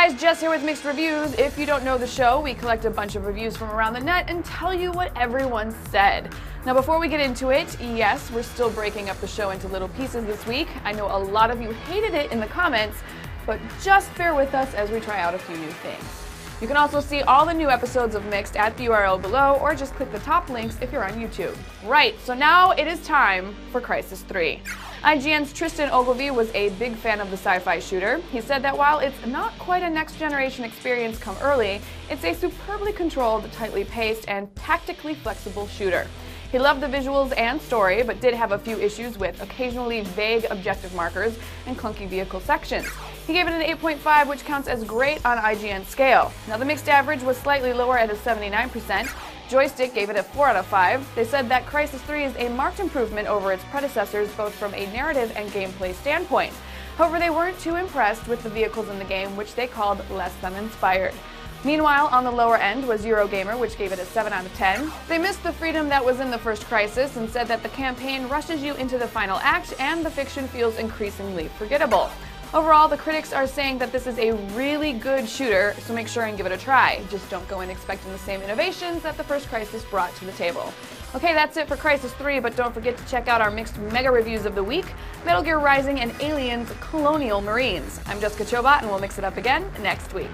guys, Jess here with Mixed Reviews. If you don't know the show, we collect a bunch of reviews from around the net and tell you what everyone said. Now before we get into it, yes, we're still breaking up the show into little pieces this week. I know a lot of you hated it in the comments, but just bear with us as we try out a few new things. You can also see all the new episodes of Mixed at the URL below, or just click the top links if you're on YouTube. Right, so now it is time for Crysis 3. IGN's Tristan Ogilvie was a big fan of the sci-fi shooter. He said that while it's not quite a next-generation experience come early, it's a superbly controlled, tightly paced, and tactically flexible shooter. He loved the visuals and story, but did have a few issues with occasionally vague objective markers and clunky vehicle sections. He gave it an 8.5, which counts as great on IGN's scale. Now the mixed average was slightly lower at a 79%. Joystick gave it a 4 out of 5. They said that Crysis 3 is a marked improvement over its predecessors, both from a narrative and gameplay standpoint. However, they weren't too impressed with the vehicles in the game, which they called less than inspired. Meanwhile, on the lower end was Eurogamer, which gave it a 7 out of 10. They missed the freedom that was in the first Crysis and said that the campaign rushes you into the final act and the fiction feels increasingly forgettable. Overall, the critics are saying that this is a really good shooter, so make sure and give it a try. Just don't go in expecting the same innovations that the first Crysis brought to the table. Okay, that's it for Crysis 3, but don't forget to check out our mixed mega reviews of the week, Metal Gear Rising and Aliens Colonial Marines. I'm Jessica Chobot, and we'll mix it up again next week.